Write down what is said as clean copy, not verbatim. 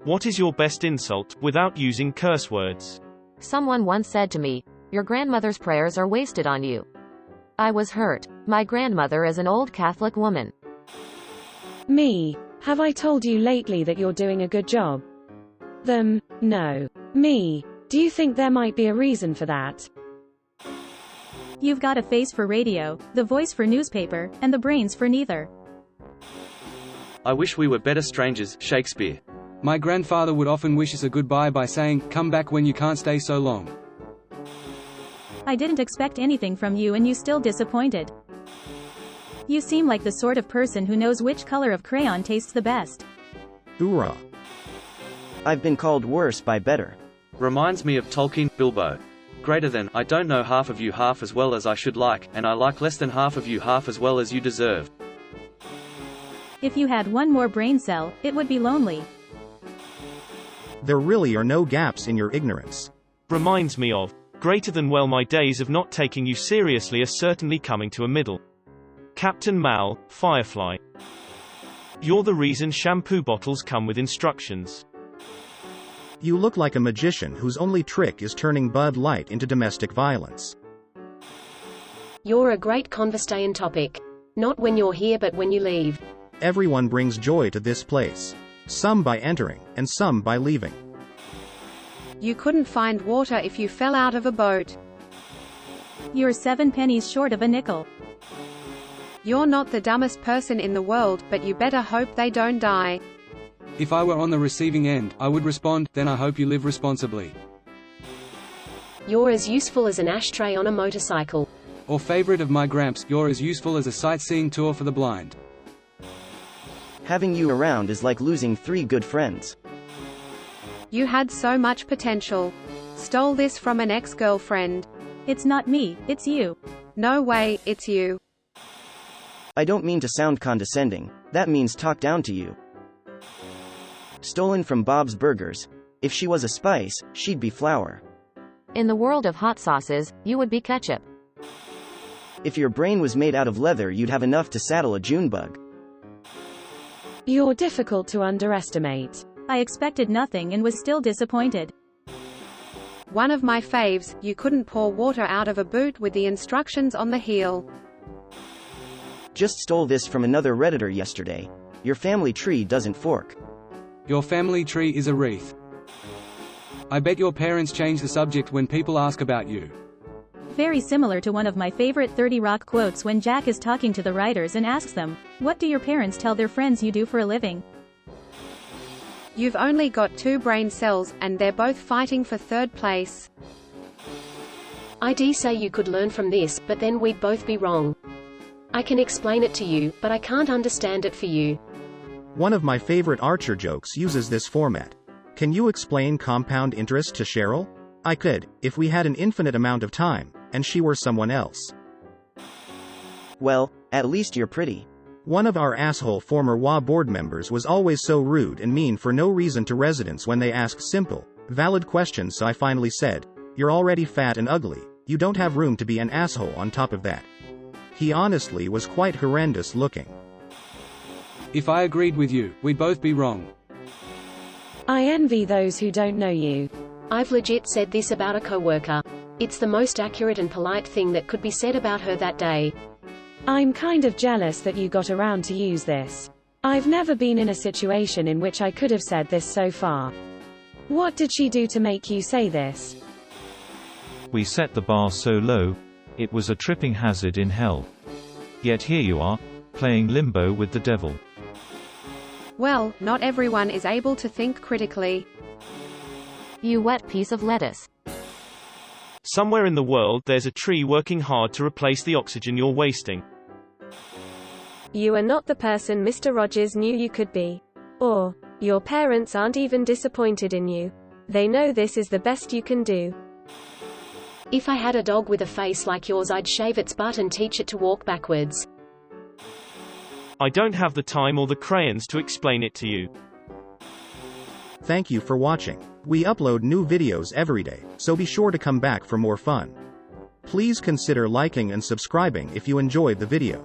What is your best insult, without using curse words? Someone once said to me, "Your grandmother's prayers are wasted on you." I was hurt. My grandmother is an old Catholic woman. Me. Have I told you lately that you're doing a good job? Them. No. Me. Do you think there might be a reason for that? You've got a face for radio, the voice for newspaper, and the brains for neither. I wish we were better strangers, Shakespeare. My grandfather would often wish us a goodbye by saying, "Come back when you can't stay so long." I didn't expect anything from you and you still disappointed. You seem like the sort of person who knows which color of crayon tastes the best. Hoorah. I've been called worse by better. Reminds me of Tolkien, Bilbo. Greater than, I don't know half of you half as well as I should like, and I like less than half of you half as well as you deserve. If you had one more brain cell, it would be lonely. There really are no gaps in your ignorance. Reminds me of, greater than well my days of not taking you seriously are certainly coming to a middle. Captain Mal, Firefly. You're the reason shampoo bottles come with instructions. You look like a magician whose only trick is turning Bud Light into domestic violence. You're a great conversation topic. Not when you're here but when you leave. Everyone brings joy to this place. Some by entering, and some by leaving. You couldn't find water if you fell out of a boat. You're 7 pennies short of a nickel. You're not the dumbest person in the world, but you better hope they don't die. If I were on the receiving end, I would respond, "Then I hope you live responsibly." You're as useful as an ashtray on a motorcycle. Or favorite of my gramps, you're as useful as a sightseeing tour for the blind. Having you around is like losing 3 good friends. You had so much potential. Stole this from an ex-girlfriend. It's not me, it's you. No way, it's you. I don't mean to sound condescending, that means talk down to you. Stolen from Bob's Burgers. If she was a spice, she'd be flour. In the world of hot sauces, you would be ketchup. If your brain was made out of leather, you'd have enough to saddle a June bug. You're difficult to underestimate. I expected nothing and was still disappointed. One of my faves, you couldn't pour water out of a boot with the instructions on the heel. Just stole this from another Redditor yesterday. Your family tree doesn't fork. Your family tree is a wreath. I bet your parents change the subject when people ask about you. Very similar to one of my favorite 30 Rock quotes when Jack is talking to the writers and asks them, "What do your parents tell their friends you do for a living?" You've only got 2 brain cells, and they're both fighting for 3rd place. I dare say you could learn from this, but then we'd both be wrong. I can explain it to you, but I can't understand it for you. One of my favorite Archer jokes uses this format. Can you explain compound interest to Cheryl? I could, if we had an infinite amount of time, and she were someone else. Well, at least you're pretty. One of our asshole former WA board members was always so rude and mean for no reason to residents when they asked simple, valid questions, so I finally said, "You're already fat and ugly, you don't have room to be an asshole on top of that." He honestly was quite horrendous looking. If I agreed with you, we'd both be wrong. I envy those who don't know you. I've legit said this about a coworker. It's the most accurate and polite thing that could be said about her that day. I'm kind of jealous that you got around to use this. I've never been in a situation in which I could have said this so far. What did she do to make you say this? We set the bar so low, it was a tripping hazard in hell. Yet here you are, playing limbo with the devil. Well, not everyone is able to think critically. You wet piece of lettuce. Somewhere in the world there's a tree working hard to replace the oxygen you're wasting. You are not the person Mr. Rogers knew you could be. Or, your parents aren't even disappointed in you. They know this is the best you can do. If I had a dog with a face like yours, I'd shave its butt and teach it to walk backwards. I don't have the time or the crayons to explain it to you. Thank you for watching. We upload new videos every day, so be sure to come back for more fun. Please consider liking and subscribing if you enjoyed the video.